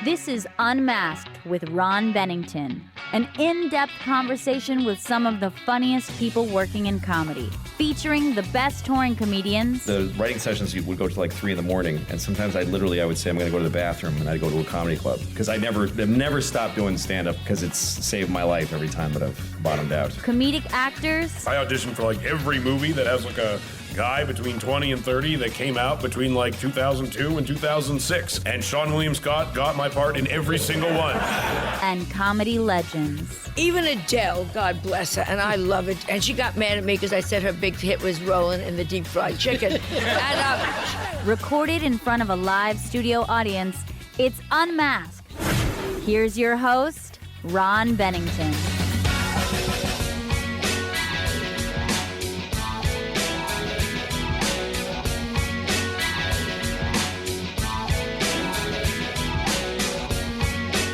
This is Unmasked with Ron Bennington, an in-depth conversation with some of the funniest people working in comedy, featuring the best touring comedians. The writing sessions would go to like 3 a.m, and sometimes I would say I'm going to go to the bathroom, and I'd go to a comedy club because I've never stopped doing stand-up because it's saved my life every time that I've bottomed out. Comedic actors. I auditioned for like every movie that has like a guy between 20 and 30 that came out between like 2002 and 2006. And Sean William Scott got my part in every single one. And comedy legends. Even Adele, God bless her, and I love it. And she got mad at me because I said her big hit was Rolling in the Deep Fried Chicken. And, recorded in front of a live studio audience, it's Unmasked. Here's your host, Ron Bennington.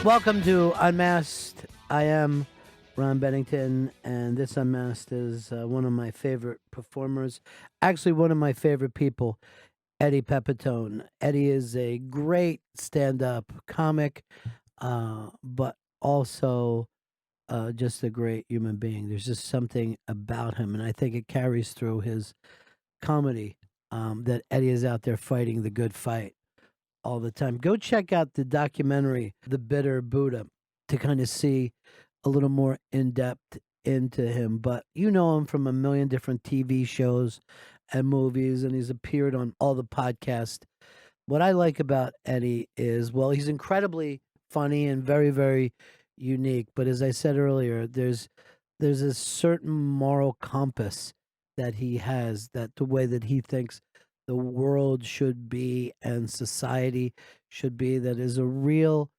Welcome to Unmasked. I am Ron Bennington, and this Unmasked is one of my favorite performers. Actually, one of my favorite people, Eddie Pepitone. Eddie is a great stand-up comic, but also just a great human being. There's just something about him, and I think it carries through his comedy that Eddie is out there fighting the good fight all the time. Go check out the documentary, The Bitter Buddha, to kind of see a little more in-depth into him. But you know him from a million different TV shows and movies, and he's appeared on all the podcasts. What I like about Eddie is, well, he's incredibly funny and very, very unique. But as I said earlier, there's a certain moral compass that he has, that the way that he thinks the world should be and society should be, that is a real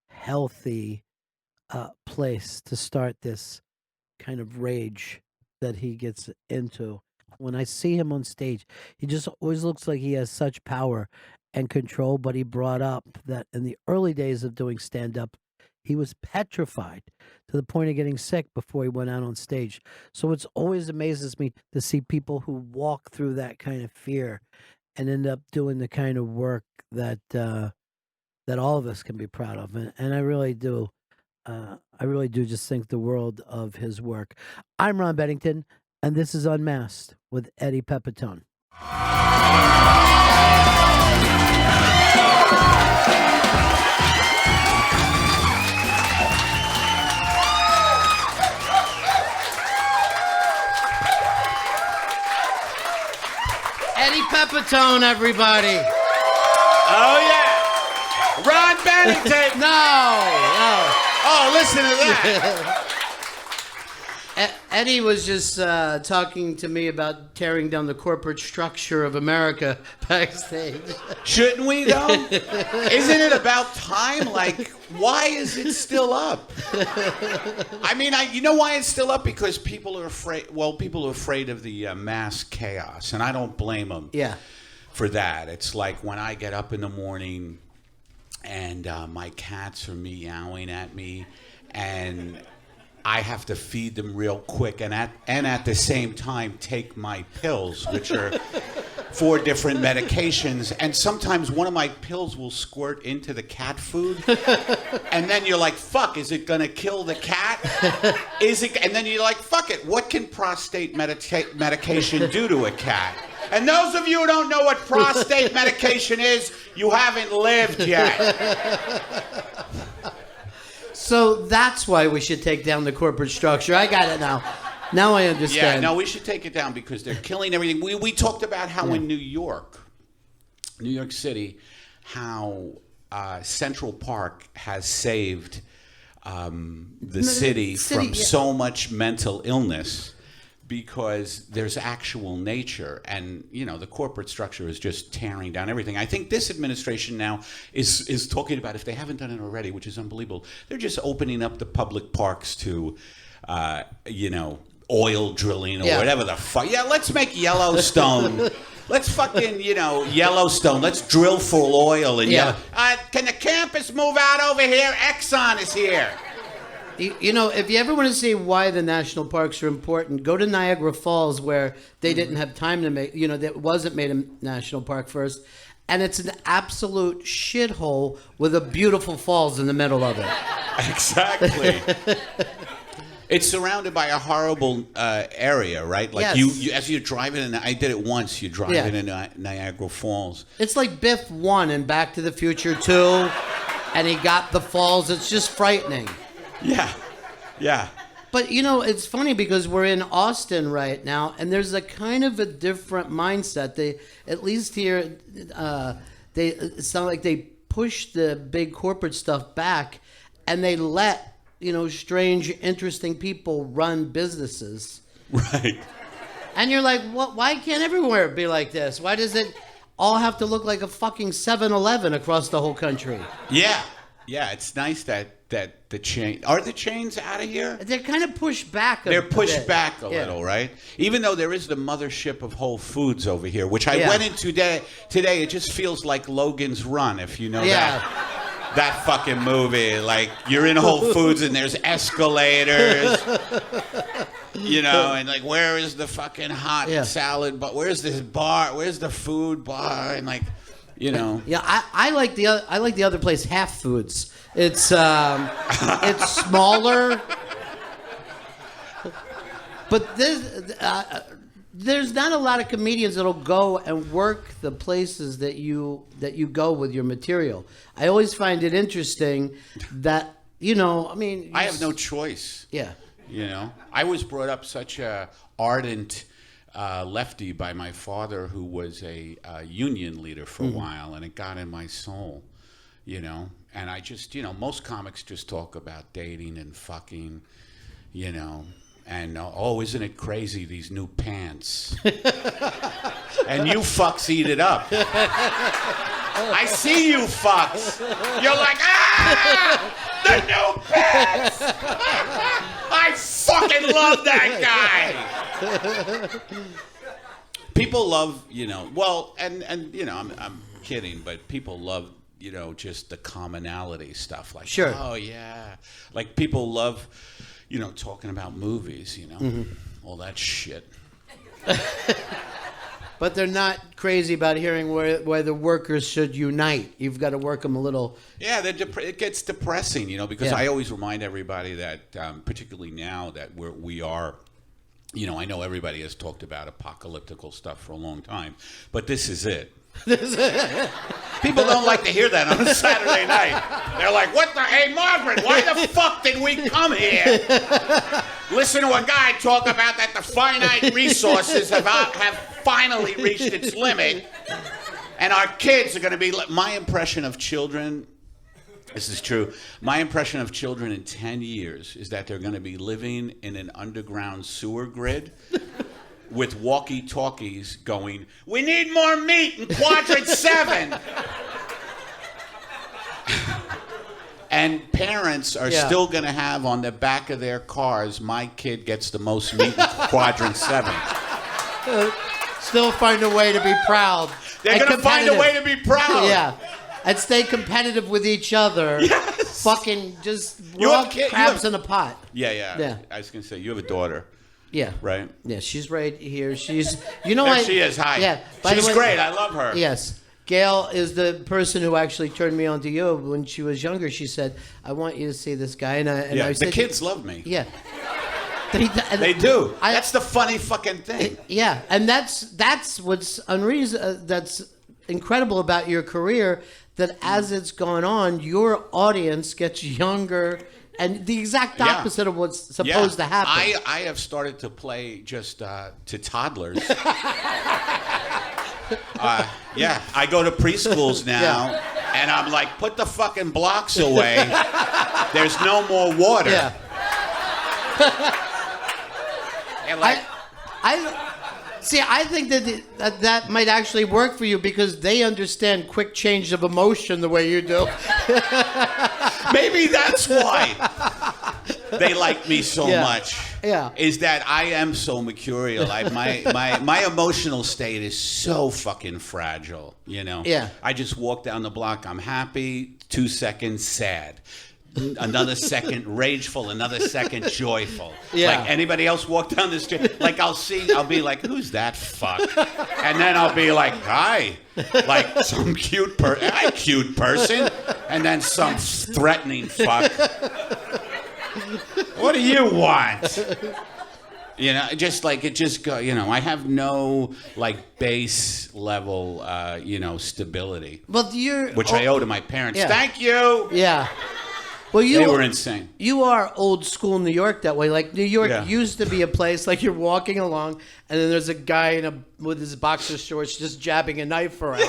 healthy place to start this kind of rage that he gets into. When I see him on stage, he just always looks like he has such power and control, but he brought up that in the early days of doing stand-up, he was petrified to the point of getting sick before he went out on stage. So it always amazes me to see people who walk through that kind of fear and end up doing the kind of work that that all of us can be proud of. And I really do. I really do just think the world of his work. I'm Ron Bennington, and this is Unmasked with Eddie Pepitone. Eddie Pepitone, everybody. Oh, yeah. Ron Bennington. No. Oh, listen to that. Eddie was just talking to me about tearing down the corporate structure of America backstage. Shouldn't we, though? Isn't it about time? Like, why is it still up? I mean, you know why it's still up? Because people are afraid. Well, people are afraid of the mass chaos, and I don't blame them for that. It's like when I get up in the morning and my cats are meowing at me, and I have to feed them real quick, and at the same time take my pills, which are 4 different medications, and sometimes one of my pills will squirt into the cat food, and then you're like, fuck, is it gonna kill the cat? And then you're like, fuck it, what can prostate medication do to a cat? And those of you who don't know what prostate medication is, you haven't lived yet. So that's why we should take down the corporate structure. I got it now. Now I understand. Yeah, no, we should take it down because they're killing everything. We talked about how in New York City, how Central Park has saved the city from so much mental illness because there's actual nature, and the corporate structure is just tearing down everything. I think this administration now is talking about, if they haven't done it already, which is unbelievable, they're just opening up the public parks to oil drilling or whatever the fuck. Yeah, let's make Yellowstone. Let's fucking, Yellowstone. Let's drill for oil and can the campus move out over here? Exxon is here. If you ever want to see why the national parks are important, go to Niagara Falls, where they didn't have time to make, that wasn't made a national park first. and it's an absolute shithole with a beautiful falls in the middle of it. Exactly. It's surrounded by a horrible area, right? Like Yes. you as you're driving, and I did it once. You're driving in Niagara Falls. It's like Biff 1 in Back to the Future 2, and he got the falls. It's just frightening. Yeah. But, you know, it's funny because we're in Austin right now, and there's a kind of a different mindset. They, at least here, it sounds like they push the big corporate stuff back, and they let, you know, strange, interesting people run businesses. Right. And you're like, what? Why can't everywhere be like this? Why does it all have to look like a fucking 7-Eleven across the whole country? Yeah. It's nice that the chain are the chains out of here. They're kind of pushed back. They're pushed bit. back a little, right? Even though there is the mothership of Whole Foods over here, which I went in today. It just feels like Logan's Run, if you know that fucking movie. Like you're in Whole Foods and there's escalators, you know, and like where is the fucking hot salad? But where's this bar? Where's the food bar? And like, you know. Yeah, I like the other place, Half Foods. It's it's smaller, but there's not a lot of comedians that'll go and work the places that you go with your material. I always find it interesting that, you know, I mean, I have no choice. Yeah. You know, I was brought up such a ardent lefty by my father, who was a union leader for a while, and it got in my soul, you know. And I just, you know, most comics just talk about dating and fucking, you know, and oh, isn't it crazy, these new pants? And you fucks eat it up. I see you fucks. You're like, the new pants. I fucking love that guy. People love, you know, well, and you know, I'm kidding, but people love, you know, just the commonality stuff. Like, oh yeah, like people love, you know, talking about movies, you know, all that shit. But they're not crazy about hearing where the workers should unite. You've got to work them a little. Yeah, it gets depressing, you know, because I always remind everybody that, particularly now that we are, you know, I know everybody has talked about apocalyptical stuff for a long time, but this is it. People don't like to hear that on a Saturday night. They're like, what the, hey Margaret, why the fuck did we come here? Listen to a guy talk about that the finite resources have finally reached its limit, and our kids are going to be, my impression of children, this is true, my impression of children in 10 years is that they're going to be living in an underground sewer grid with walkie-talkies going, we need more meat in quadrant 7. And parents are still going to have on the back of their cars, my kid gets the most meat in quadrant 7. Still find a way to be proud. They're going to find a way to be proud. Yeah. And stay competitive with each other. Yes. Fucking just raw crabs in a pot. Yeah. I was going to say, you have a daughter. Yeah. Right? Yeah, she's right here. She's, you know there what? She is. Hi. Yeah. She's great. I love her. Yes. Gail is the person who actually turned me on to you. When she was younger, she said, I want you to see this guy. And I said, the kids love me. Yeah. They do. That's the funny fucking thing. Yeah. And that's what's that's incredible about your career, that as it's gone on, your audience gets younger. And the exact opposite of what's supposed to happen. I have started to play just to toddlers. I go to preschools now, and I'm like, put the fucking blocks away. There's no more water. Yeah. And like, I think that might actually work for you, because they understand quick change of emotion the way you do. Maybe that's why they like me so much. Yeah. Is that I am so mercurial. My emotional state is so fucking fragile, you know? Yeah. I just walk down the block, I'm happy, 2 seconds, sad. another second rageful, another second joyful. Yeah. Like anybody else walk down the street, like I'll be like, who's that fuck? And then I'll be like, hi. Like some cute person. And then some threatening fuck. What do you want? You know, just like it just go, you know, I have no like base level, stability. Well, I owe to my parents. Yeah. Thank you. Yeah. Well, They were insane. You are old school New York that way. Like New York used to be a place like you're walking along, and then there's a guy with his boxer shorts just jabbing a knife around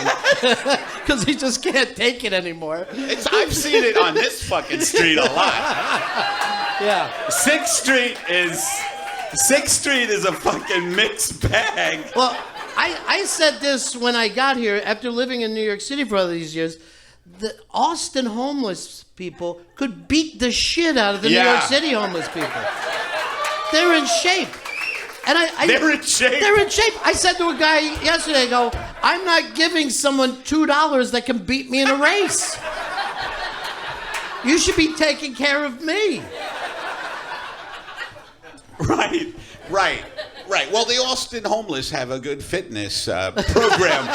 because he just can't take it anymore. I've seen it on this fucking street a lot. Yeah. 6th Street is a fucking mixed bag. Well, I said this when I got here after living in New York City for all these years. The Austin homeless people could beat the shit out of the New York City homeless people. They're in shape. And They're in shape? They're in shape. I said to a guy yesterday, I go, I'm not giving someone $2 that can beat me in a race. You should be taking care of me. Right. Well, the Austin homeless have a good fitness program.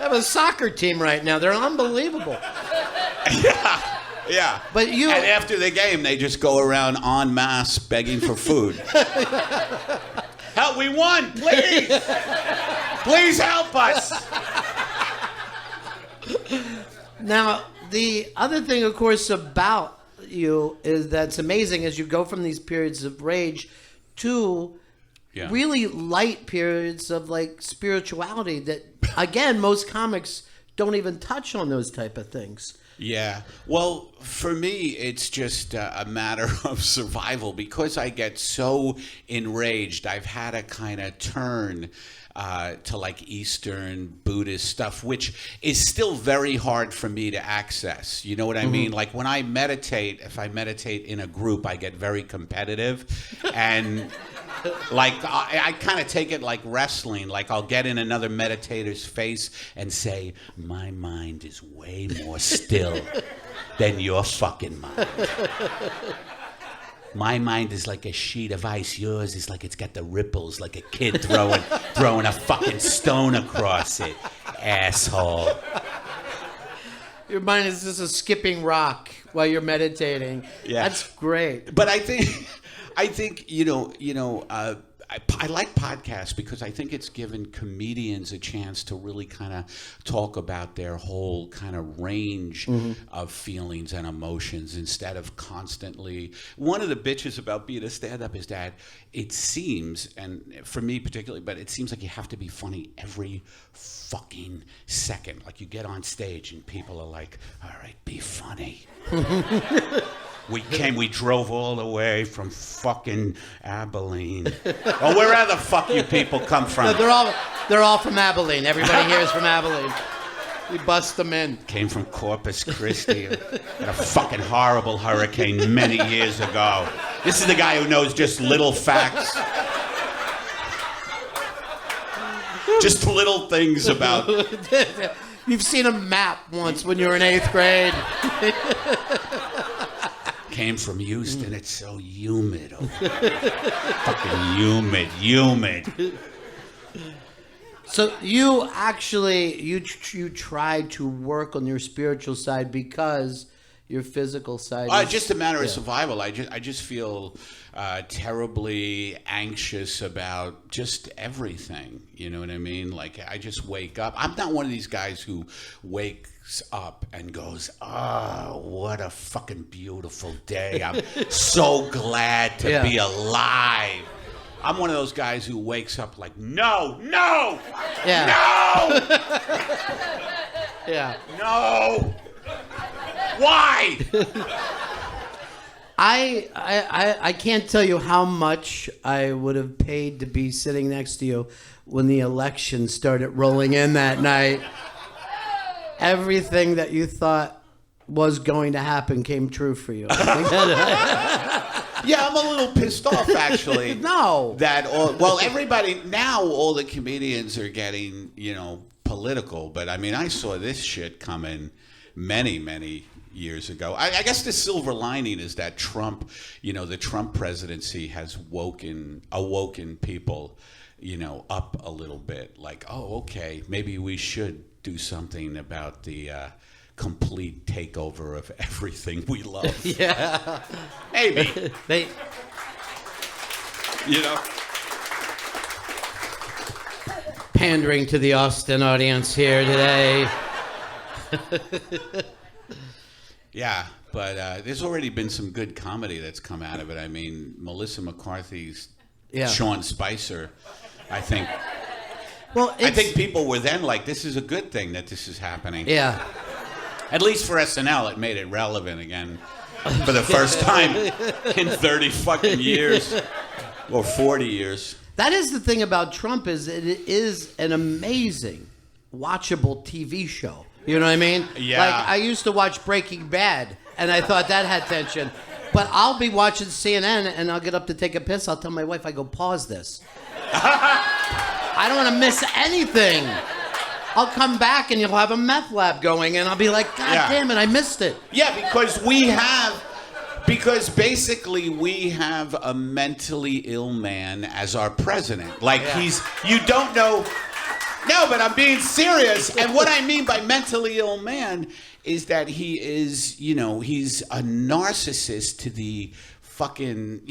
I have a soccer team right now. They're unbelievable. Yeah. But and after the game, they just go around en masse begging for food. Help, we won, please. Please help us. Now, the other thing, of course, about you is that's amazing as you go from these periods of rage to really light periods of like spirituality that, again, most comics don't even touch on those type of things. Yeah. Well, for me, it's just a matter of survival. Because I get so enraged, I've had to kind of turn to like Eastern Buddhist stuff, which is still very hard for me to access. You know what I mean? Like when I meditate, if I meditate in a group, I get very competitive. And like I kind of take it like wrestling. Like I'll get in another meditator's face and say, my mind is way more still than your fucking mind. My mind is like a sheet of ice. Yours is like it's got the ripples, like a kid throwing a fucking stone across it. Asshole. Your mind is just a skipping rock while you're meditating. Yeah. That's great. But I think I like podcasts because I think it's given comedians a chance to really kind of talk about their whole kind of range of feelings and emotions instead of constantly. One of the bitches about being a stand-up is that it seems, and for me particularly, but it seems like you have to be funny every fucking second. Like you get on stage and people are like, all right, be funny. We drove all the way from fucking Abilene. Or wherever the fuck you people come from. No, they're all from Abilene. Everybody here is from Abilene. We bust them in. Came from Corpus Christi. Had a fucking horrible hurricane many years ago. This is the guy who knows just little facts. Just little things about... You've seen a map once when you were in 8th grade. Came from Houston. It's so humid. Fucking humid. So you actually you tried to work on your spiritual side because your physical side. Is, just a matter of survival. I just feel terribly anxious about just everything. You know what I mean? Like I just wake up. I'm not one of these guys who wakes up and goes, "Oh, what a fucking beautiful day! I'm so glad to be alive." I'm one of those guys who wakes up like, no, no, no, why? I can't tell you how much I would have paid to be sitting next to you when the election started rolling in that night. Everything that you thought was going to happen came true for you. Yeah, I'm a little pissed off, actually. No. Everybody, now all the comedians are getting, political. But, I mean, I saw this shit coming many, many years ago. I guess the silver lining is that Trump, the Trump presidency has awoken people, up a little bit. Like, oh, okay, maybe we should do something about the complete takeover of everything we love. Yeah. Maybe. Pandering to the Austin audience here today. Yeah, but there's already been some good comedy that's come out of it. I mean, Melissa McCarthy's Sean Spicer, I think. Well, I think people were then like, this is a good thing that this is happening. Yeah. At least for SNL, it made it relevant again for the first time in 30 fucking years or 40 years. That is the thing about Trump, is it is an amazing, watchable TV show. You know what I mean? Yeah. Like, I used to watch Breaking Bad, and I thought that had tension. But I'll be watching CNN, and I'll get up to take a piss. I'll tell my wife, I go, pause this. I don't want to miss anything. I'll come back, and you'll have a meth lab going, and I'll be like, God damn it, I missed it. Yeah, because basically we have a mentally ill man as our president. Like you don't know. No, but I'm being serious. And what I mean by mentally ill man is that he is, he's a narcissist to the fucking,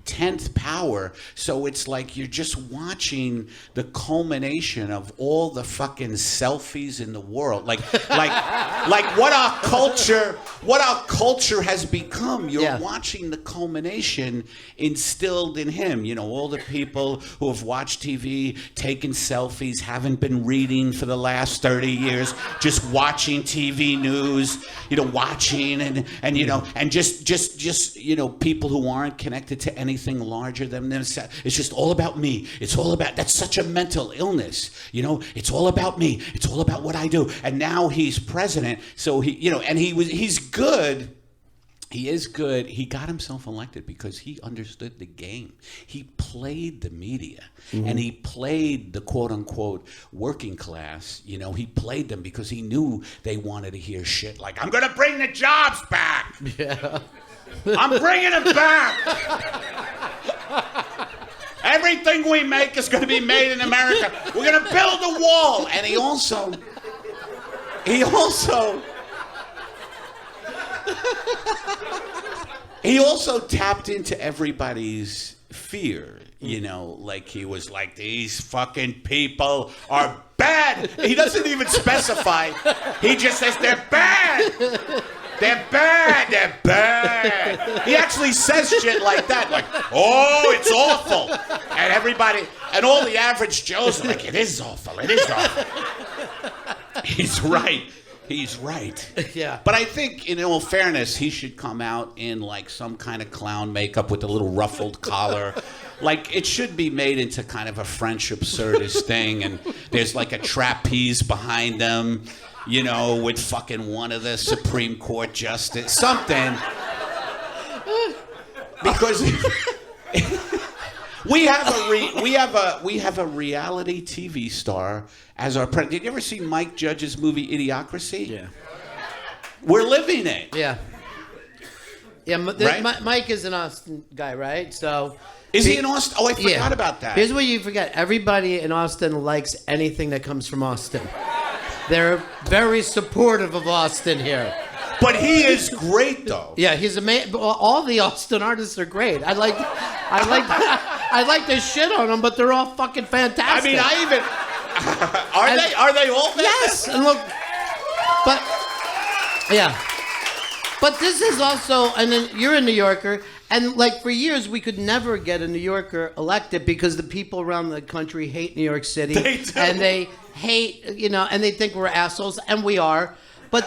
10th power. So it's like you're just watching the culmination of all the fucking selfies in the world. Like what our culture has become. You're watching the culmination instilled in him. All the people who have watched TV, taken selfies, haven't been reading for the last 30 years, just watching TV news, watching and just people who aren't connected to anything larger than themselves. It's just all about me. That's such a mental illness. It's all about me. It's all about what I do. And now he's president, so he's good. He is good. He got himself elected because he understood the game. He played the media, and he played the quote-unquote working class. He played them because he knew they wanted to hear shit like, I'm going to bring the jobs back. Yeah. I'm bringing it back. Everything we make is going to be made in America. We're going to build a wall. And he also tapped into everybody's fear, like he was like, these fucking people are bad. He doesn't even specify. He just says they're bad. They're bad. They're bad. He actually says shit like that, like, oh, it's awful. And everybody, and all the average Joes are like, it is awful. It is awful. He's right. He's right. Yeah. But I think, in all fairness, he should come out in like some kind of clown makeup with a little ruffled collar. Like, it should be made into kind of a French absurdist thing, and there's like a trapeze behind them, with fucking one of the Supreme Court justice, something. Because we have a reality TV star as our president. Did you ever see Mike Judge's movie Idiocracy? Yeah. We're living it. Yeah. Yeah, Right? Mike is an Austin guy, right? So Is he in Austin? Oh, I forgot about that. Here's what you forget. Everybody in Austin likes anything that comes from Austin. They're very supportive of Austin here. But he is great, though. Yeah, he's amazing. All the Austin artists are great. I like to shit on them, but they're all fucking fantastic. I mean, are they all fantastic? Yes, and look, but yeah. But this is also, and then you're a New Yorker, and like for years we could never get a New Yorker elected because the people around the country hate New York City. They do. And they hate, and they think we're assholes, and we are. But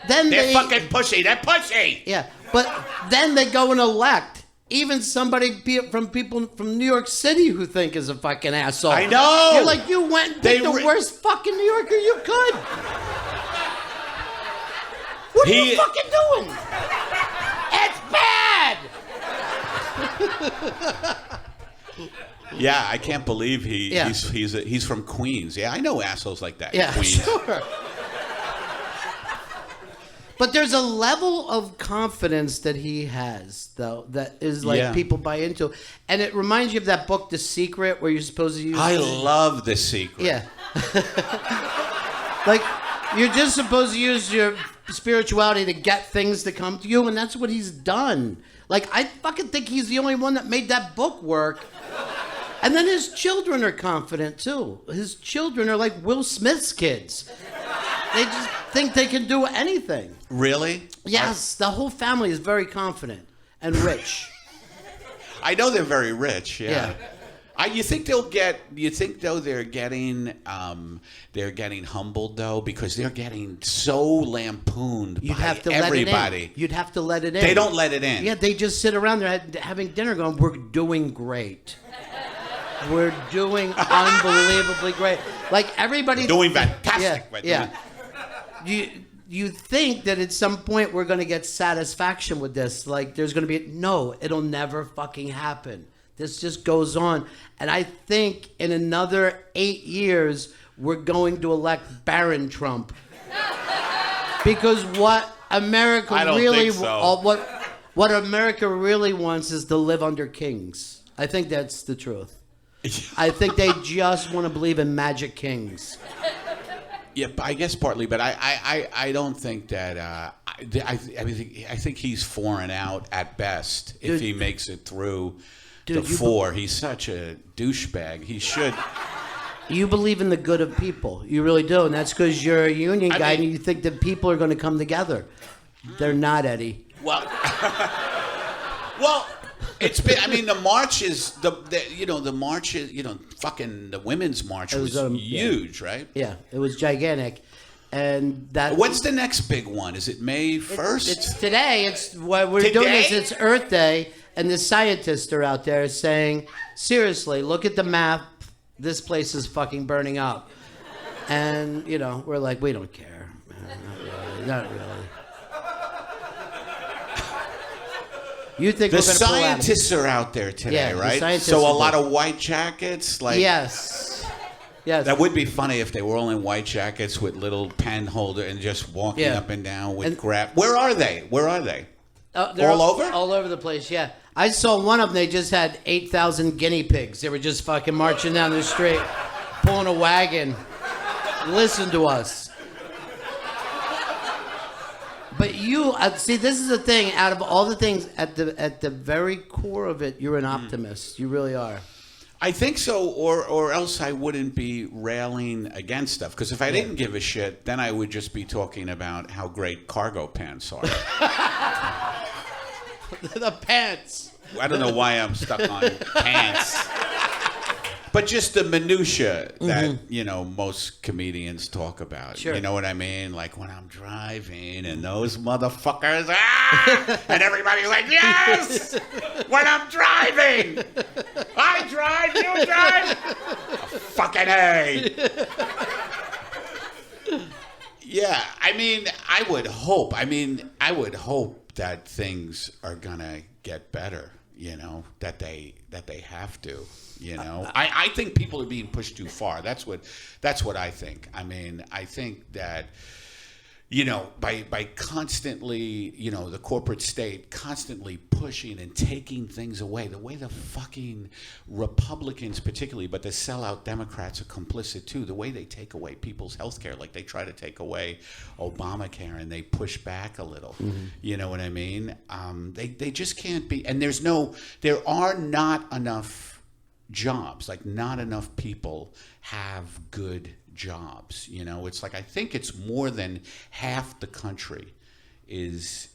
then They're fucking pussy. They're pussy. Yeah, but then they go and elect even somebody from people from New York City who think is a fucking asshole. I know. You're like, you went and picked the worst fucking New Yorker you could. What are you fucking doing? It's bad. Yeah, I can't believe he's from Queens. Yeah, I know assholes like that. Yeah, in Queens. sure. But there's a level of confidence that he has, though, that is like people buy into. And it reminds you of that book, The Secret, where you're supposed to use... I love The Secret. Yeah. Like, you're just supposed to use your spirituality to get things to come to you, and that's what he's done. Like, I fucking think he's the only one that made that book work. And then his children are confident, too. His children are like Will Smith's kids. They just think they can do anything. Really? Yes, the whole family is very confident and rich. I know they're very rich. Yeah. You think they'll get? You think though they're getting humbled though because they're getting so lampooned by everybody. You'd have to let it in. They don't let it in. Yeah, they just sit around there having dinner, going, "We're doing great. We're doing unbelievably great." Like everybody doing fantastic. Yeah. You think that at some point we're going to get satisfaction with this? Like there's going to be no, it'll never fucking happen. This just goes on. And I think in another 8 years, we're going to elect Baron Trump. Because what America what America really wants is to live under kings. I think that's the truth. I think they just want to believe in magic kings. Yeah, I guess partly, but I don't think that. I think he's 4 and out at best if he makes it through. To 4, he's such a douchebag. He should. You believe in the good of people. You really do. And that's because you're a union guy and you think that people are going to come together. They're not, Eddie. Well, it's been, I mean, the march is, the march is, fucking the women's march was huge, right? Yeah, it was gigantic. And that. When's the next big one? Is it May 1st? It's today. It's what we're doing is it's Earth Day. And the scientists are out there saying, seriously, look at the map. This place is fucking burning up. And, we're like, we don't care. Not really. You think the scientists are out there today, right? So a lot of white jackets? Yes. That would be funny if they were all in white jackets with little pen holder and just walking up and down with grab. Where are they? They're all over? All over the place, yeah. I saw one of them, they just had 8,000 guinea pigs. They were just fucking marching down the street, pulling a wagon. Listen to us. But you, see, this is the thing. Out of all the things, at the very core of it, you're an optimist. You really are. I think so, or else I wouldn't be railing against stuff. Because if I didn't give a shit, then I would just be talking about how great cargo pants are. The pants. I don't know why I'm stuck on pants. But just the minutia that, most comedians talk about. Sure. You know what I mean? Like when I'm driving and those motherfuckers, and everybody's like, yes! When I'm driving! I drive, you drive! Fucking A! Yeah, I mean, I would hope that things are gonna get better, that they have to. I think people are being pushed too far. That's what I think. I mean, I think that by constantly, the corporate state constantly pushing and taking things away, the way the fucking Republicans particularly, but the sellout Democrats are complicit too, the way they take away people's health care, like they try to take away Obamacare and they push back a little. You know what I mean? They just can't be, and there are not enough jobs, like not enough people have good jobs. It's like I think it's more than half the country is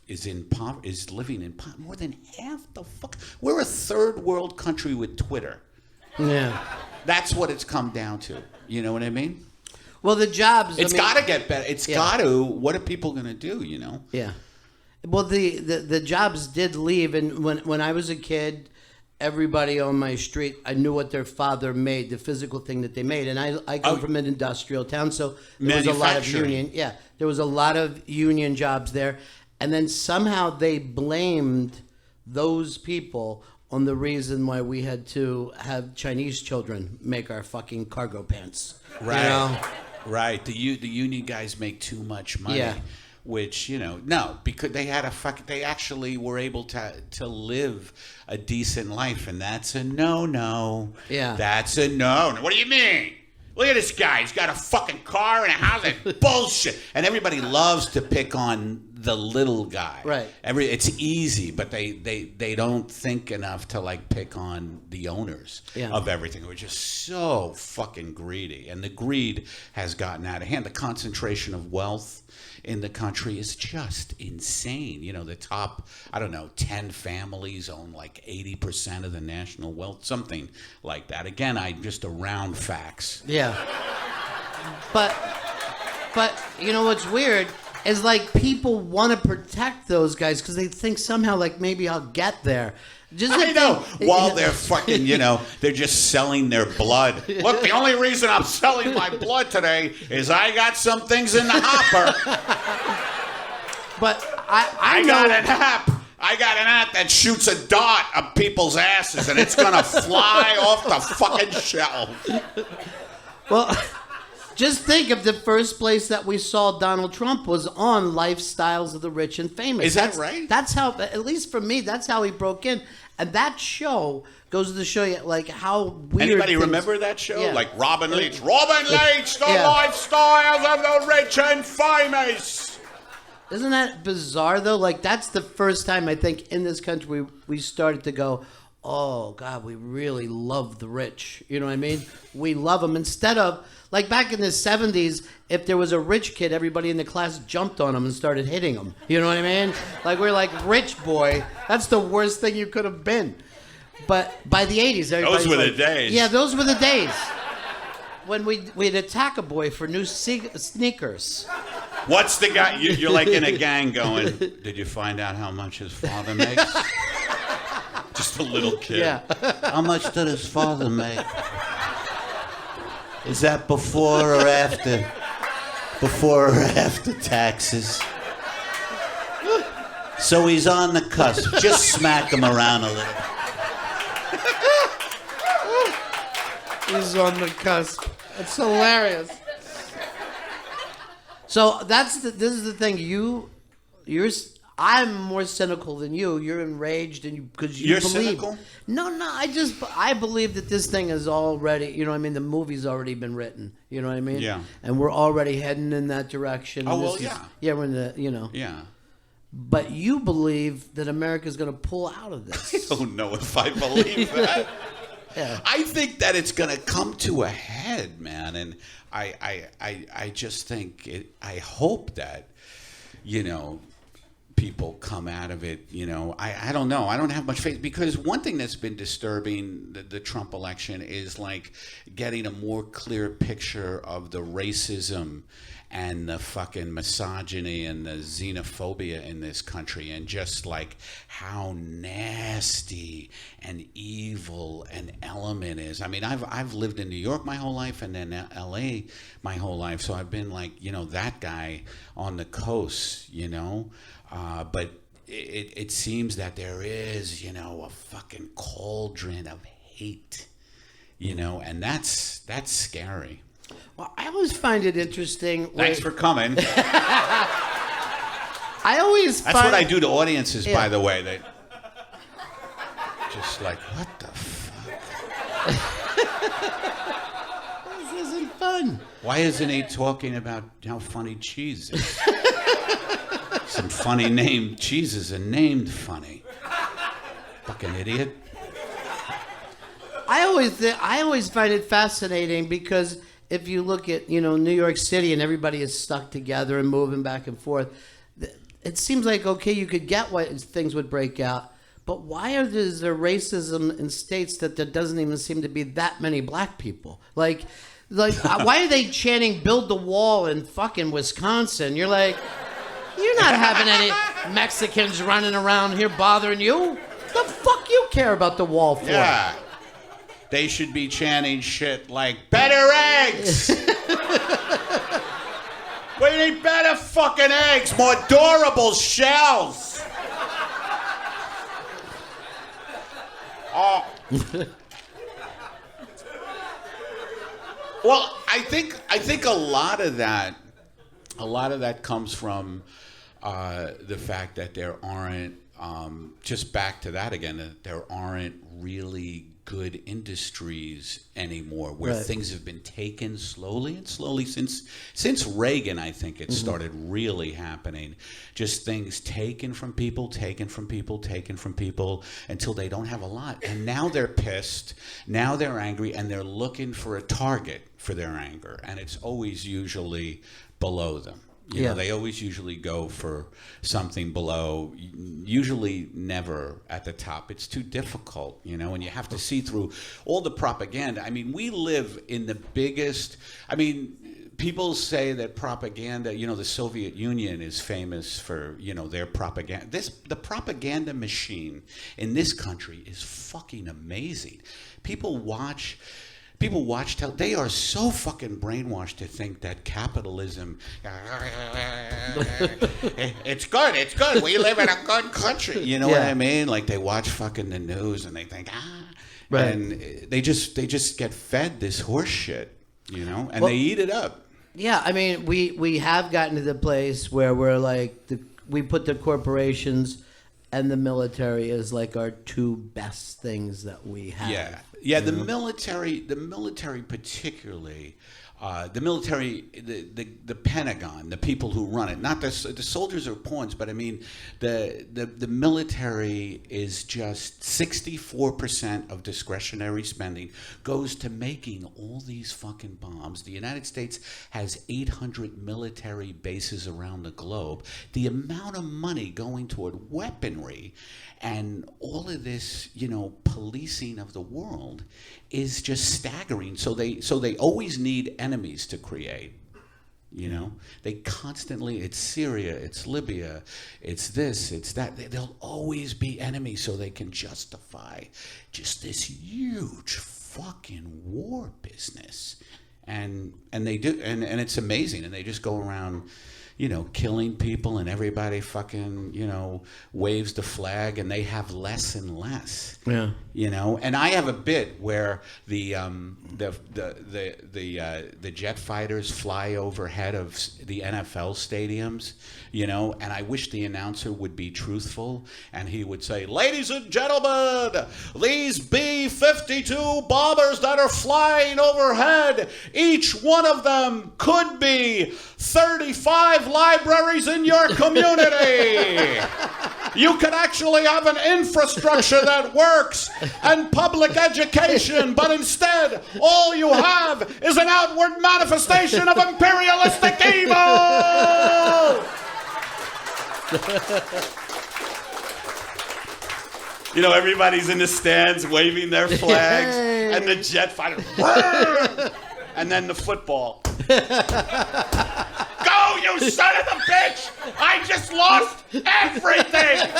living in poverty. More than half the fuck. We're a third world country with Twitter. Yeah, that's what it's come down to. You know what I mean? Well, the jobs. It's got to get better. It's got to. What are people going to do? Yeah. Well, the jobs did leave, and when I was a kid, everybody on my street, I knew what their father made, the physical thing that they made. And I come from an industrial town, so there was a lot of union. Yeah, there was a lot of union jobs there. And then somehow they blamed those people on the reason why we had to have Chinese children make our fucking cargo pants. Right. Right. The union guys make too much money. Yeah. which, no, because they had they actually were able to live a decent life, and that's a no. Yeah. That's a no. What do you mean? Look at this guy. He's got a fucking car and a house. That's bullshit. And everybody loves to pick on the little guy. Right. It's easy, but they don't think enough to like pick on the owners of everything. We're just so fucking greedy, and the greed has gotten out of hand. The concentration of wealth in the country is just insane. The top, 10 families own like 80% of the national wealth, something like that. Again, just around facts. Yeah. But you know what's weird is like people want to protect those guys because they think somehow like maybe I'll get there. I know. While they're fucking, they're just selling their blood. Look, the only reason I'm selling my blood today is I got some things in the hopper. But I know. got an app. I got an app that shoots a dart up people's asses, and it's gonna fly off the fucking shelf. Well, just think of the first place that we saw Donald Trump was on Lifestyles of the Rich and Famous. Is that right? That's how, at least for me, that's how he broke in. And that show goes to show you, like, how weird. Anybody remember that show? Yeah. Like Robin Leach. Robin Leach, the lifestyles of the rich and famous. Isn't that bizarre, though? Like, that's the first time, I think, in this country we started to go, oh, God, we really love the rich. You know what I mean? We love them. Instead of, like back in the 70s, if there was a rich kid, everybody in the class jumped on him and started hitting him. You know what I mean? Like, we're like, rich boy, that's the worst thing you could have been. But by the 80s, everybody. Those were the days. Yeah, those were the days. When we'd attack a boy for new sneakers. What's the guy? You're like in a gang going, did you find out how much his father makes? Just a little kid. Yeah. How much did his father make? Is that before or after? Before or after taxes? So he's on the cusp. Just smack him around a little. He's on the cusp. It's hilarious. So this is the thing. I'm more cynical than you. You're enraged, and because you believe. Cynical? No. I believe that this thing is already. You know what I mean? The movie's already been written. You know what I mean? Yeah. And we're already heading in that direction. Oh, well, Yeah, we're in the. Yeah. But you believe that America's going to pull out of this. I don't know if I believe that. Yeah. I think that it's going to come to a head, man, and I just think I hope that people come out of it. I don't know. I don't have much faith, because one thing that's been disturbing the Trump election is like getting a more clear picture of the racism and the fucking misogyny and the xenophobia in this country, and just like how nasty and evil an element is. I mean, I've lived in New York my whole life, and then LA my whole life, so I've been like, that guy on the coast, but it seems that there is, a fucking cauldron of hate, and that's scary. Well, I always find it interesting. Thanks for coming. I always That's what I do to audiences, by the way. They just like, what the fuck? This isn't fun. Why isn't he talking about how funny cheese is? Some funny named cheeses are named funny. Fucking idiot. I always find it fascinating, because if you look at, New York City, and everybody is stuck together and moving back and forth, it seems like, okay, you could get why things would break out, but why is there racism in states that there doesn't even seem to be that many black people? Like why are they chanting "Build the Wall" in fucking Wisconsin? You're like, you're not having any Mexicans running around here bothering you. The fuck you care about the wall for? Yeah. They should be chanting shit like, better eggs! We need better fucking eggs, more durable shells! Oh. Well, I think a lot of that comes from the fact that there aren't, just back to that again, that there aren't really good industries anymore, where things have been taken slowly and slowly since Reagan. I think it started really happening. Just things taken from people until they don't have a lot, and now they're pissed, now they're angry, and they're looking for a target for their anger, and it's always usually below them. You know, they always usually go for something below, usually never at the top. It's too difficult, you know, and you have to see through all the propaganda. I mean, we live in the biggest, I mean, people say that propaganda, you know, the Soviet Union is famous for, you know, their propaganda. The propaganda machine in this country is fucking amazing. People watch, they are so fucking brainwashed to think that capitalism, it's good, we live in a good country. You know what I mean? Like, they watch fucking the news and they think, and they just get fed this horse shit, you know, and they eat it up. Yeah, I mean, we have gotten to the place where we're like, we put the corporations and the military as like our two best things that we have. Yeah, the military particularly, the Pentagon, the people who run it, not the soldiers are pawns, but I mean, the military is just 64% of discretionary spending goes to making all these fucking bombs. The United States has 800 military bases around the globe. The amount of money going toward weaponry and all of this, you know, policing of the world is just staggering. So they always need enemies to create. You know, they constantly, it's Syria, it's Libya, it's this, it's that. They'll always be enemies so they can justify just this huge fucking war business. And they do, and it's amazing. And they just go around, you know, killing people, and everybody fucking, you know, waves the flag, and they have less and less. Yeah. You know, and I have a bit where the jet fighters fly overhead of the NFL stadiums, you know, and I wish the announcer would be truthful, and he would say, "Ladies and gentlemen, these B-52 bombers that are flying overhead, each one of them could be 35 libraries in your community. You could actually have an infrastructure that works and public education, but instead all you have is an outward manifestation of imperialistic evil." You know, everybody's in the stands waving their flags, and the jet fighter, and then the football. Go, you son of a bitch! I just lost everything!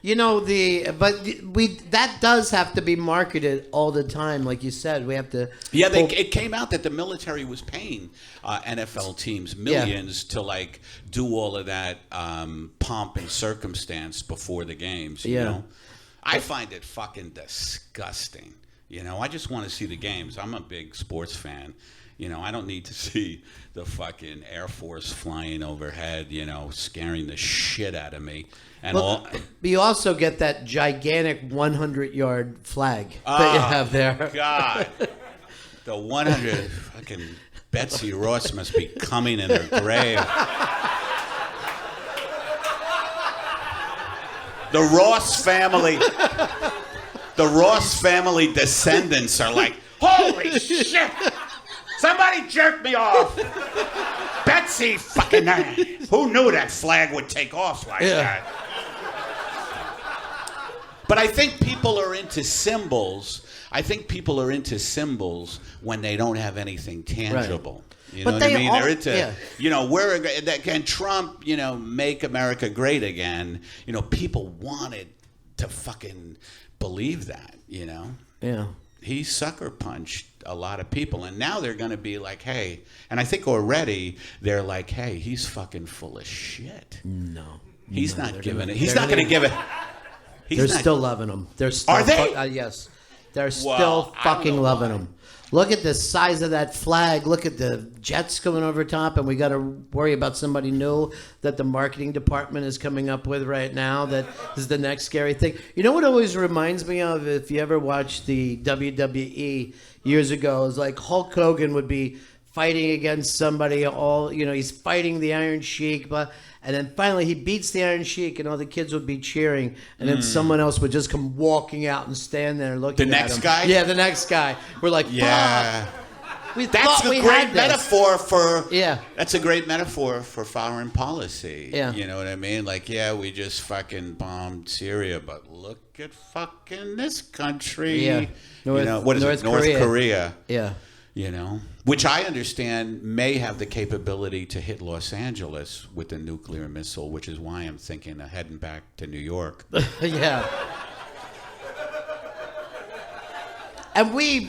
You know, that does have to be marketed all the time, like you said. We have to. Yeah, it came out that the military was paying NFL teams millions to like do all of that pomp and circumstance before the games. You know, I find it fucking disgusting. You know, I just want to see the games. I'm a big sports fan. You know, I don't need to see the fucking Air Force flying overhead, you know, scaring the shit out of me. And but you also get that gigantic 100-yard flag that you have there. God. The 100, fucking Betsy Ross must be coming in her grave. The Ross family descendants are like, holy shit! Somebody jerk me off! Betsy fucking... Who knew that flag would take off like that? But I think people are into symbols. I think people are into symbols when they don't have anything tangible. Right. You know what I mean? They're into, you know, can Trump, you know, make America great again? You know, people wanted to fucking believe that, you know? Yeah. He sucker punched a lot of people, and now they're going to be like, hey, and I think already they're like, hey, he's fucking full of shit. No. He's not giving it. He's not going to give it. They're still loving him. They're still are they? Yes. They're still fucking loving him. Look at the size of that flag. Look at the jets coming over top, and we got to worry about somebody new that the marketing department is coming up with right now. That is the next scary thing. You know what always reminds me of, if you ever watched the WWE years ago, is like Hulk Hogan would be fighting against somebody. He's fighting the Iron Sheik, and then finally he beats the Iron Sheik, and all the kids would be cheering, and then someone else would just come walking out and stand there looking The at next him. guy? Yeah, the next guy. We're like, Yeah. we That's thought a we great had this. metaphor for. Yeah. That's a great metaphor for foreign policy. Yeah. You know what I mean? Like, yeah, we just fucking bombed Syria, but look at fucking this country. Yeah. What is it? North Korea. Yeah. Which I understand may have the capability to hit Los Angeles with a nuclear missile, which is why I'm thinking of heading back to New York. Yeah. And we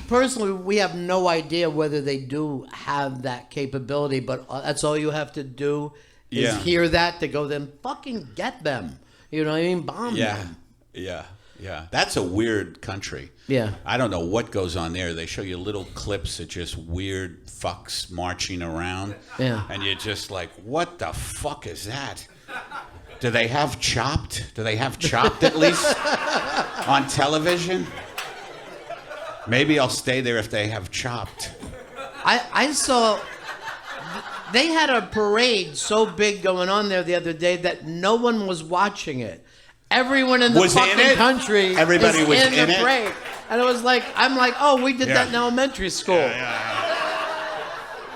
have no idea whether they do have that capability, but that's all you have to do is hear that to go, then fucking get them. You know what I mean? Bomb them. Yeah. That's a weird country. Yeah. I don't know what goes on there. They show you little clips of just weird fucks marching around. Yeah. And you're just like, what the fuck is that? Do they have Chopped? Do they have Chopped at least on television? Maybe I'll stay there if they have Chopped. I saw they had a parade so big going on there the other day that no one was watching it. Everyone in the fucking country Everybody was in the it? parade. And it was like, I'm like, oh, we did that in elementary school.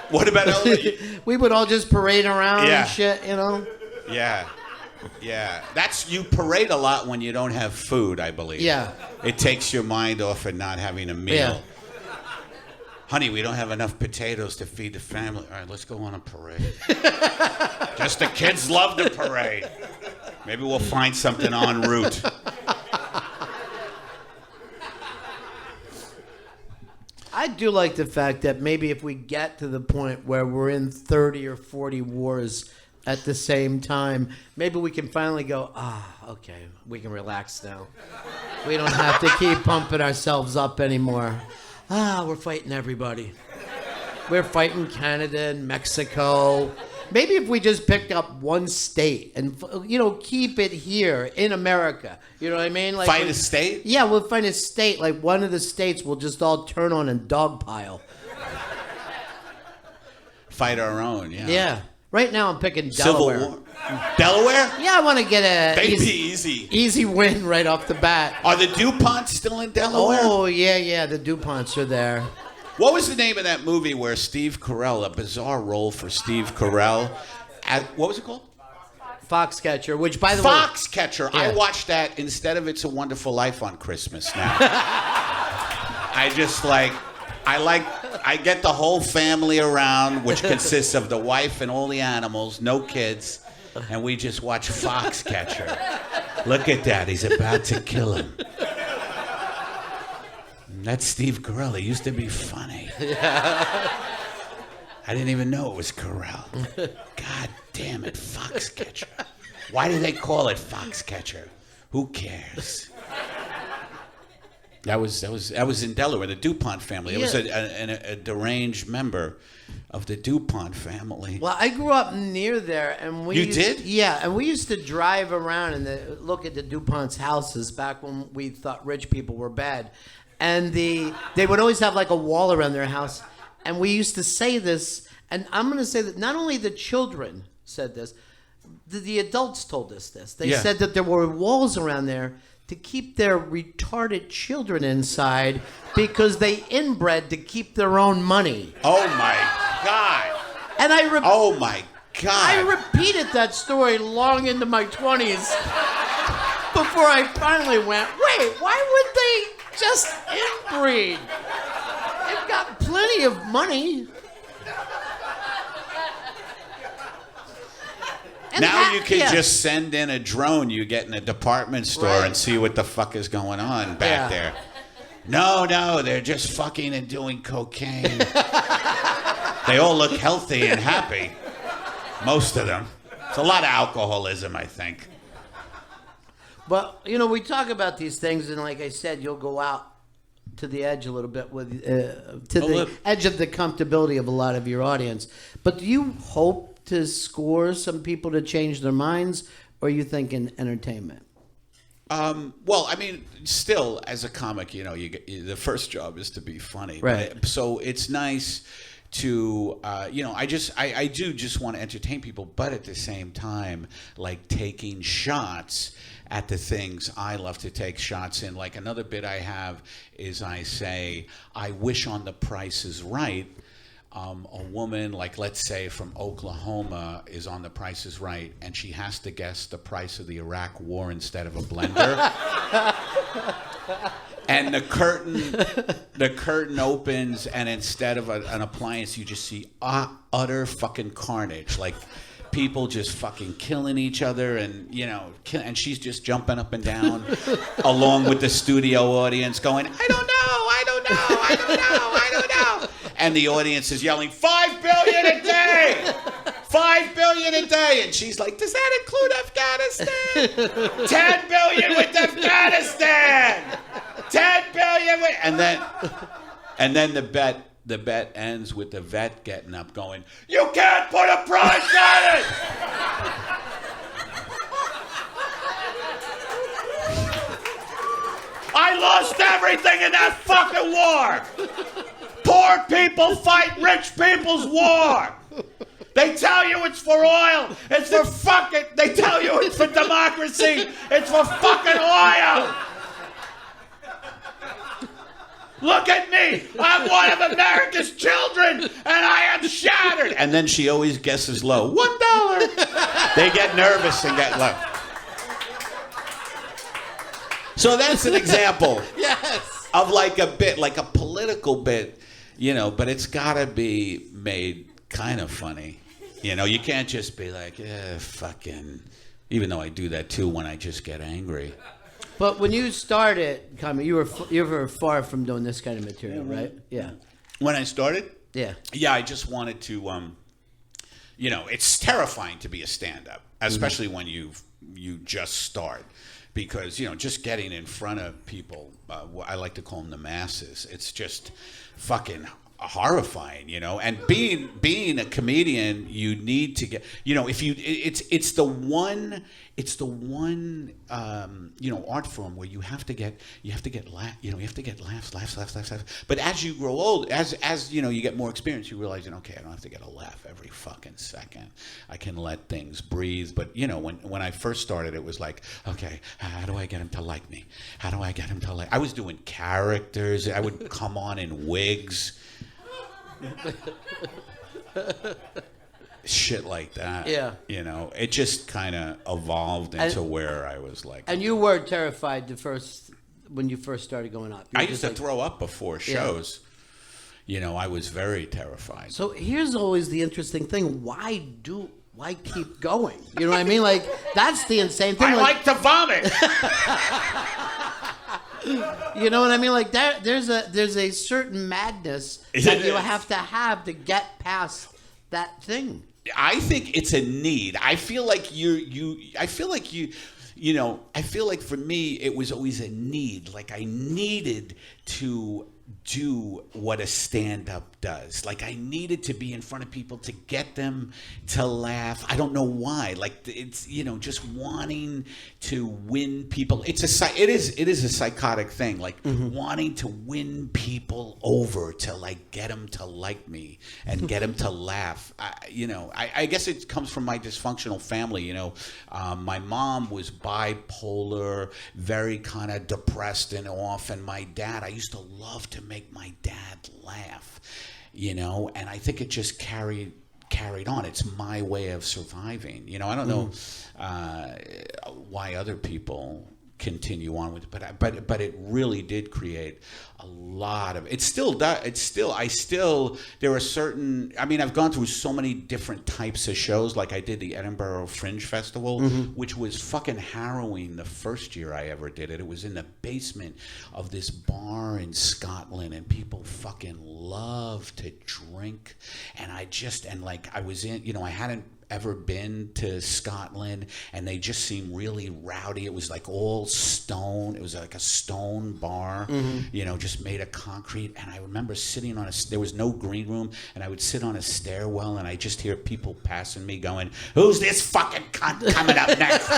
What about elementary? We would all just parade around Yeah. and shit, Yeah. That's, you parade a lot when you don't have food, I believe. Yeah. It takes your mind off of not having a meal. Yeah. Honey, we don't have enough potatoes to feed the family. All right, let's go on a parade. Just the kids love the parade. Maybe we'll find something en route. I do like the fact that maybe if we get to the point where we're in 30 or 40 wars at the same time, maybe we can finally go, okay, we can relax now. We don't have to keep pumping ourselves up anymore. We're fighting everybody. We're fighting Canada and Mexico. Maybe if we just picked up one state and, keep it here in America. You know what I mean? Like, Fight a state? Yeah, we'll find a state. Like one of the states we'll just all turn on and dogpile. Fight our own, yeah. Yeah. Right now I'm picking Civil Delaware. War. Delaware? Yeah, I want to get They'd be easy. easy win right off the bat. Are the DuPonts still in Delaware? Oh, yeah, the DuPonts are there. What was the name of that movie where Steve Carell, a bizarre role for Steve Carell, what was it called? Foxcatcher, which by the Foxcatcher. Yeah. I watched that instead of It's a Wonderful Life on Christmas now. I get the whole family around, which consists of the wife and all the animals, no kids, and we just watch Foxcatcher. Look at that, he's about to kill him. That's Steve Carell. He used to be funny. Yeah. I didn't even know it was Carell. God damn it, Foxcatcher. Why do they call it Foxcatcher? Who cares? That was in Delaware, the DuPont family. It was a deranged member of the DuPont family. Well, I grew up near there, and we did? Yeah, and we used to drive around and look at the DuPont's houses back when we thought rich people were bad. And they would always have like a wall around their house. And we used to say this, and I'm going to say that not only the children said this, the adults told us this. They said that there were walls around there to keep their retarded children inside because they inbred to keep their own money. Oh my God. And oh my God. I repeated that story long into my 20s before I finally went, wait, why would they just inbreed? They've got plenty of money. And now you can just send in a drone you get in a department store and see what the fuck is going on back there. No, they're just fucking and doing cocaine. They all look healthy and happy. Most of them. It's a lot of alcoholism, I think. But, we talk about these things, and like I said, you'll go out to the edge a little bit with edge of the comfortability of a lot of your audience. But do you hope to score some people to change their minds, or are you thinking entertainment? Well, I mean, still, as a comic, the first job is to be funny. Right. So it's nice to, I do just want to entertain people, but at the same time, like taking shots at the things I love to take shots in. Like another bit I have is I say, I wish on The Price is Right, a woman, like let's say from Oklahoma, is on The Price is Right, and she has to guess the price of the Iraq War instead of a blender. And the curtain opens, and instead of an appliance, you just see utter fucking carnage. Like people just fucking killing each other, and and she's just jumping up and down along with the studio audience going, I don't know. And the audience is yelling, 5 billion a day! 5 billion a day! And she's like, does that include Afghanistan? 10 billion with Afghanistan! 10 billion with... And then the bet ends with the vet getting up going, you can't put a price on it! I lost everything in that fucking war! Poor people fight rich people's war! They tell you it's for oil, it's for fucking... They tell you it's for democracy, it's for fucking oil! Look at me! I'm one of America's children, and I am shattered! And then she always guesses low. $1! They get nervous and get low. So that's an example of like a bit, like a political bit, but it's gotta be made kind of funny. You can't just be like, fucking, even though I do that too when I just get angry. But when you started comedy, you were far from doing this kind of material, right? Yeah. When I started? Yeah. Yeah, I just wanted to, it's terrifying to be a stand-up, especially when you just start. Because, just getting in front of people, I like to call them the masses, it's just fucking horrifying, and being a comedian, you need to get, if you, it's the one art form where you have to get laughs. But as you grow old, as you get more experience, you realize, okay, I don't have to get a laugh every fucking second. I can let things breathe. But when I first started, it was like, okay, how do I get him to like me? How do I get him to like? I was doing characters. I would come on in wigs. Shit like that. Yeah. It just kind of evolved into where I was like. And you were terrified when you first started going up. I used to throw up before shows. I was very terrified. So here's always the interesting thing. Why keep going? You know what I mean? Like, that's the insane thing. I like to vomit. You know what I mean? Like there's a certain madness that you have to get past that thing. I think it's a need. I feel like I feel like for me it was always a need. Like I needed to do what a stand-up does. Like I needed to be in front of people to get them to laugh. I don't know why. Like it's just wanting to win people. It is a psychotic thing. Like wanting to win people over to like get them to like me and get them to laugh. I guess it comes from my dysfunctional family. My mom was bipolar, very kind of depressed and off, and my dad, I used to love to make my dad laugh, and I think it just carried on. It's my way of surviving. I don't know why other people continue on with it, but it really did create a lot of. It still does. There are certain. I mean, I've gone through so many different types of shows. Like I did the Edinburgh Fringe Festival, which was fucking harrowing. The first year I ever did it, it was in the basement of this bar in Scotland, and people fucking love to drink. And I was in. I hadn't ever been to Scotland, and they just seem really rowdy. It was like all stone. It was like a stone bar, just made of concrete. And I remember sitting on there was no green room, and I would sit on a stairwell, and I just hear people passing me going, "Who's this fucking cunt coming up next?"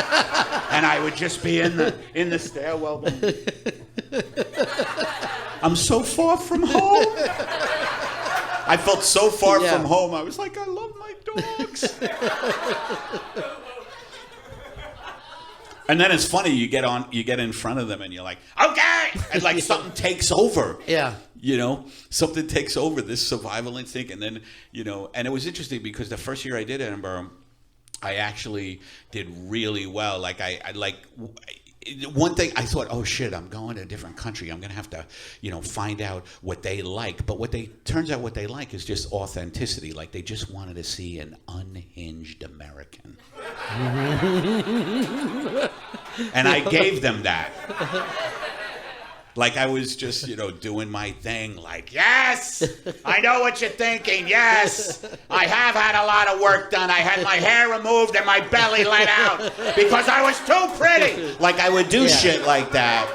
And I would just be in the stairwell going, I'm so far from home. I felt so far from home. I was like, I love my dogs. And then it's funny, you get in front of them and you're like, okay, and like something takes over. Yeah. Something takes over, this survival instinct. And then, and it was interesting because the first year I did Edinburgh, I actually did really well. Like one thing I thought, oh shit, I'm going to a different country. I'm going to have to, find out what they like. But turns out what they like is just authenticity. Like they just wanted to see an unhinged American. And I gave them that. Like I was just, doing my thing. Like, yes, I know what you're thinking. Yes, I have had a lot of work done. I had my hair removed and my belly let out because I was too pretty. Like I would do shit like that.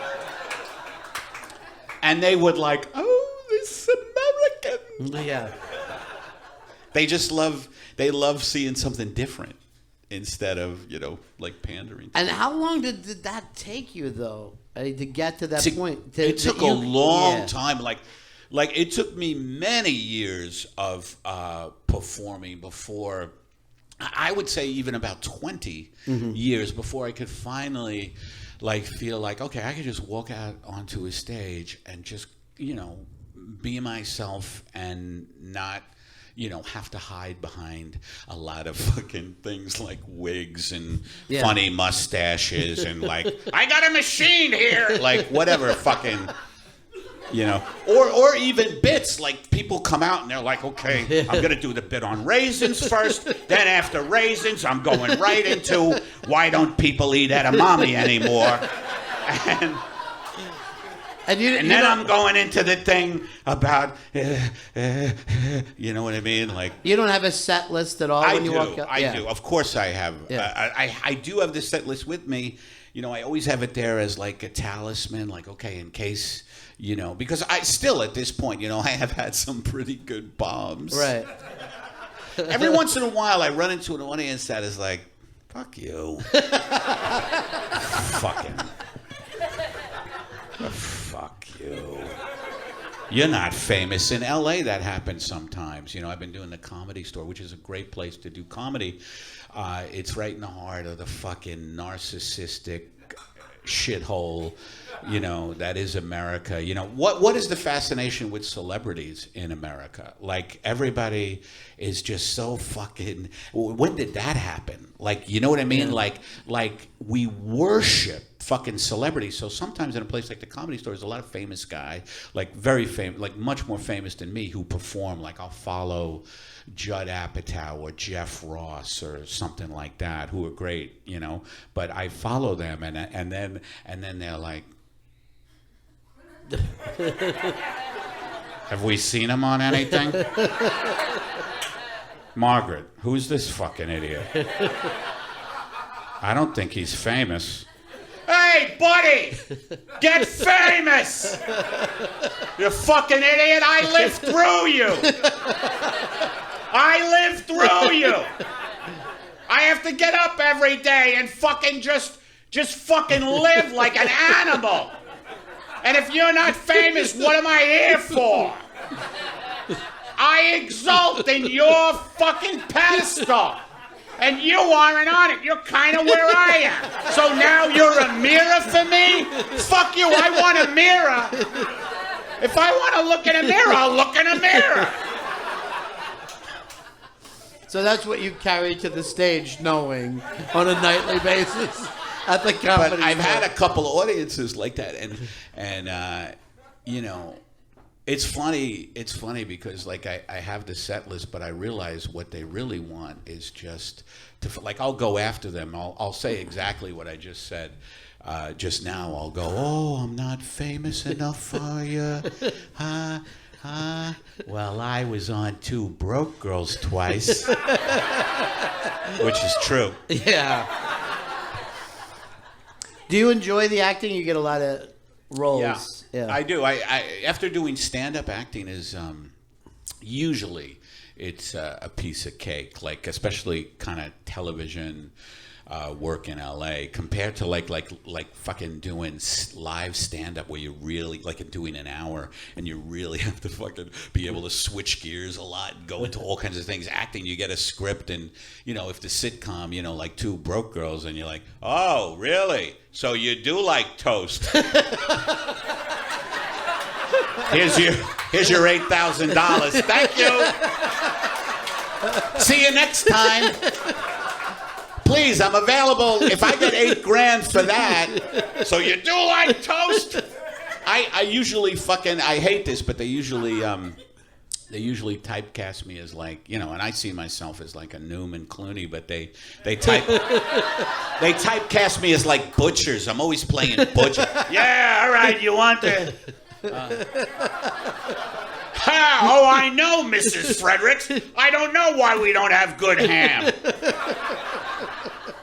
And they would like, oh, this American. Yeah. They just love seeing something different instead of, like pandering. And how long did that take you, though? To get to that point, it took a long time. Like it took me many years of performing before. I would say even about 20 years before I could finally feel like, okay, I could just walk out onto a stage and just be myself and not have to hide behind a lot of fucking things like wigs and funny mustaches and like, I got a machine here, like whatever fucking, or even bits, like people come out and they're like, okay, I'm going to do the bit on raisins first, then after raisins, I'm going right into why don't people eat edamame anymore, and then I'm going into the thing about, you know what I mean? Like you don't have a set list at all when you walk out? I do. Of course I have. Yeah. I do have the set list with me. I always have it there as like a talisman, like, okay, in case, because I still at this point, I have had some pretty good bombs. Right. Every once in a while I run into an audience that is like, fuck you. Fucking. Fuck you. You're not famous. In LA, that happens sometimes. I've been doing the Comedy Store, which is a great place to do comedy. It's right in the heart of the fucking narcissistic shithole, that is America. What is the fascination with celebrities in America? Like, everybody is just so fucking... When did that happen? Like, you know what I mean? Yeah. Like we worship fucking celebrities. So sometimes in a place like the Comedy Store, there's a lot of famous guy, like very famous, like much more famous than me, who perform. Like I'll follow Judd Apatow or Jeff Ross or something like that, who are great, But I follow them, and then they're like, have we seen him on anything? Margaret, who's this fucking idiot? I don't think he's famous. Hey, buddy! Get famous! You fucking idiot! I lived through you! I lived through you! I have to get up every day and fucking just fucking live like an animal! And if you're not famous, what am I here for? I exult in your fucking pedestal! And you aren't on it. You're kind of where I am. So now you're a mirror for me? Fuck you, I want a mirror. If I want to look in a mirror, I'll look in a mirror. So that's what you carry to the stage, knowing on a nightly basis at the comedy. But I've had a couple of audiences like that, and it's funny. It's funny because like I have the set list, but I realize what they really want is just to, like, I'll go after them. I'll say exactly what I just said just now. I'll go, oh, I'm not famous enough for you. Well, I was on 2 Broke Girls twice. which is true. Yeah. Do you enjoy the acting? You get a lot of roles. Yeah, I do. I after doing stand-up, acting is usually it's a piece of cake. Like especially kind of television work in LA compared to like fucking doing live stand-up where you really like doing an hour and you really have to fucking be able to switch gears a lot and go into all kinds of things. Acting, you get a script and if the sitcom, like Two Broke Girls and you're like, oh really? So you do like toast. Here's your $8,000. Thank you. See you next time. Please, I'm available if I get $8,000 for that. So you do like toast? I usually I hate this, but they usually typecast me as like, and I see myself as like a Newman Clooney, but they typecast me as like butchers. I'm always playing butcher. Yeah, all right, you want to... oh, I know, Mrs. Fredericks. I don't know why we don't have good ham.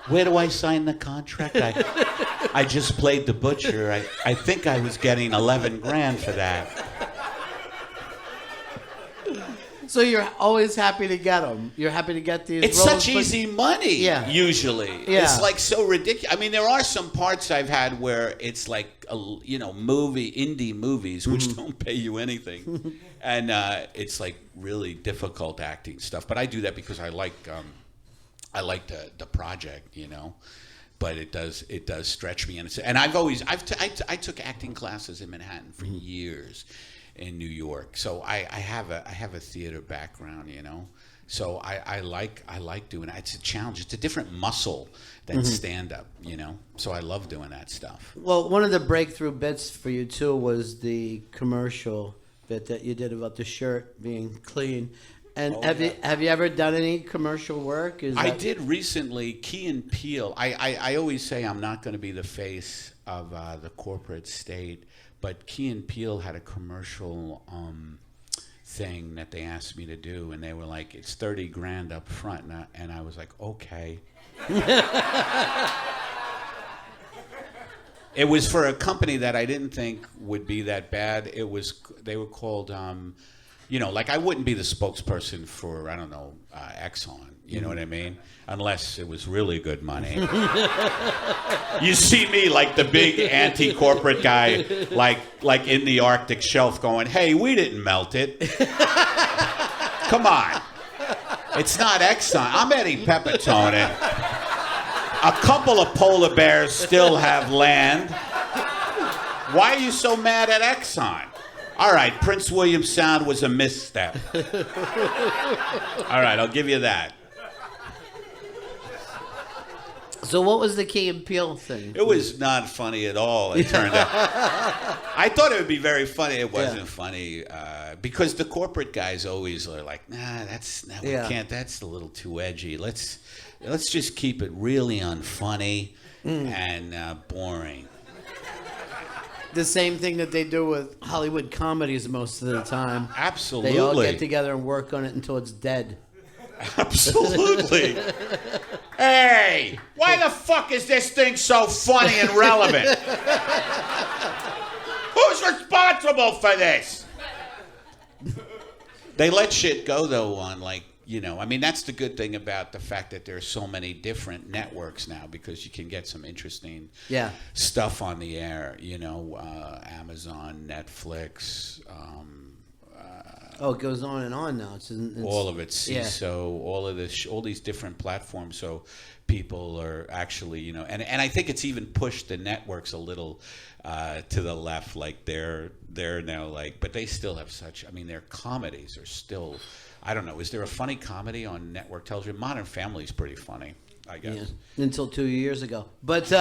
Where do I sign the contract? I just played the butcher. I think I was getting $11,000 for that. So you're always happy to get them. You're happy to get these It's roles. such easy money, usually. Yeah. It's like so ridiculous. I mean, there are some parts I've had where it's like, indie movies, which don't pay you anything. And it's like really difficult acting stuff. But I do that because I like the project, But it does stretch me. And I took acting classes in Manhattan for years. In New York, so I have a theater background, So I like doing it. It's a challenge. It's a different muscle than stand up, So I love doing that stuff. Well, one of the breakthrough bits for you too was the commercial bit that you did about the shirt being clean. And have you ever done any commercial work? I did recently. Key and Peele. I always say I'm not going to be the face of the corporate state. But Key and Peele had a commercial thing that they asked me to do, and they were like, "It's $30,000 up front," and I was like, "Okay." It was for a company that I didn't think would be that bad. They were called, like I wouldn't be the spokesperson for Exxon. You know what I mean? Unless it was really good money. You see me like the big anti-corporate guy, like in the Arctic shelf going, hey, we didn't melt it. Come on. It's not Exxon. I'm Eddie Pepitone. A couple of polar bears still have land. Why are you so mad at Exxon? All right, Prince William Sound was a misstep. All right, I'll give you that. So what was the Key and Peele thing? It was not funny at all, it turned out. I thought it would be very funny. It wasn't funny because the corporate guys always are like, we can't. That's a little too edgy. Let's just keep it really unfunny and boring. The same thing that they do with Hollywood comedies most of the time. Absolutely. They all get together and work on it until it's dead. Absolutely. Hey, why the fuck is this thing so funny and relevant? Who's responsible for this? They let shit go, though, on that's the good thing about the fact that there's so many different networks now because you can get some interesting stuff on the air, Amazon, Netflix, it goes on and on now. It's all of it, CISO, all of this, all these different platforms. So people are actually, and I think it's even pushed the networks a little to the left. Like they're now but they still have their comedies are still. I don't know. Is there a funny comedy on network television? Modern Family is pretty funny, I guess. Yeah, until 2 years ago. But they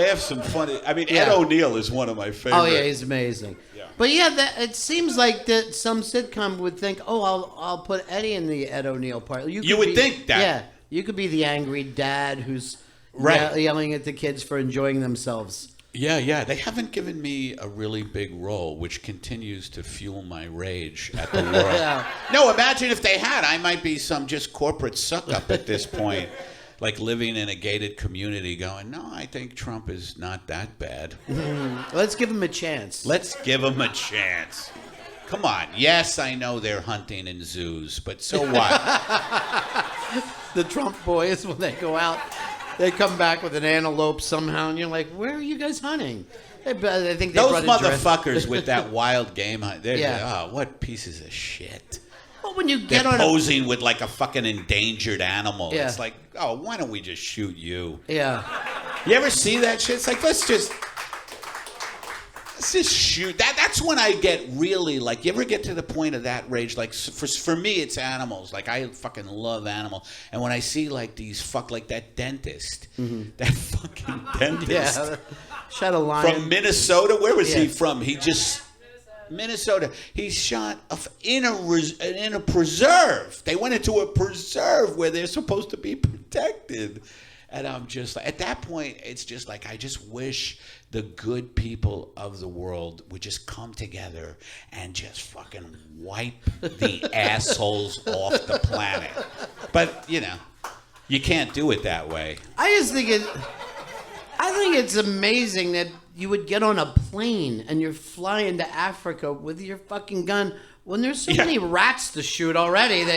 have some funny. Ed O'Neill is one of my favorites. Oh yeah, he's amazing. Yeah. But it seems like that some sitcom would think, I'll put Eddie in the Ed O'Neill part. You would think that. Yeah, you could be the angry dad who's yelling at the kids for enjoying themselves. Yeah. They haven't given me a really big role, which continues to fuel my rage at the world. Yeah. No, imagine if they had. I might be some just corporate suck-up at this point, like living in a gated community going, no, I think Trump is not that bad. Let's give him a chance. Let's give him a chance. Come on. Yes, I know they're hunting in zoos, but so what? The Trump boys, when they go out, they come back with an antelope somehow, and you're like, where are you guys hunting? I think they Those brought a motherfuckers with that wild game hunt, they're Yeah. oh, what pieces of shit. Well, when you They're get on posing with like a fucking endangered animal. Yeah. It's like, oh, why don't we just shoot you? Yeah. You ever see that shit? It's like, let's just shoot. That's when I get really like. You ever get to the point of that rage? Like for me, it's animals. Like I fucking love animals. And when I see like these like that dentist, that fucking dentist Yeah. Shot a lion. from Minnesota. Where was he Yeah. from? He just Minnesota. He shot in a preserve. They went into a preserve where they're supposed to be protected. And I'm just like, at that point, it's just like, I just wish the good people of the world would just come together and just fucking wipe the assholes off the planet. But, you know, you can't do it that way. I think it's amazing that you would get on a plane and you're flying to Africa with your fucking gun when there's so many rats to shoot already.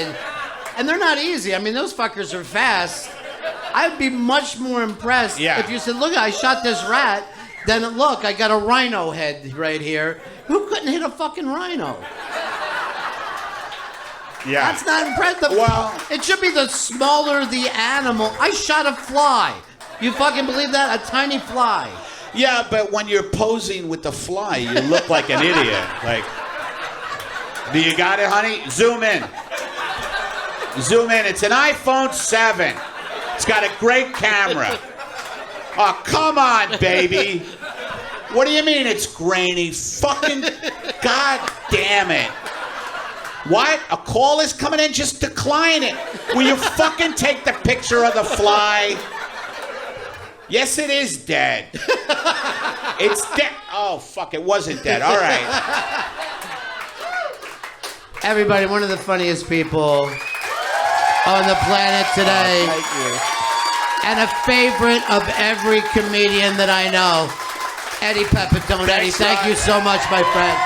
And they're not easy. I mean, those fuckers are fast. I'd be much more impressed if you said, look, I shot this rat, then look, I got a rhino head right here. Who couldn't hit a fucking rhino? Yeah. That's not impressive. Well, it should be the smaller the animal. I shot a fly. You fucking believe that? A tiny fly. yeah, but when you're posing with the fly, you look like an idiot. Like, do you got it, honey? Zoom in. Zoom in. It's an iPhone 7. It's got a great camera. Oh, come on, baby. What do you mean it's grainy? Fucking God damn it. What? A call is coming in? Just decline it. Will you fucking take the picture of the fly? Yes, it is dead. It's dead. Oh, fuck, it wasn't dead. All right. Everybody, one of the funniest people on the planet today. Thank you. And a favorite of every comedian that I know, Eddie Pepitone. Eddie, thank you so much, my friend.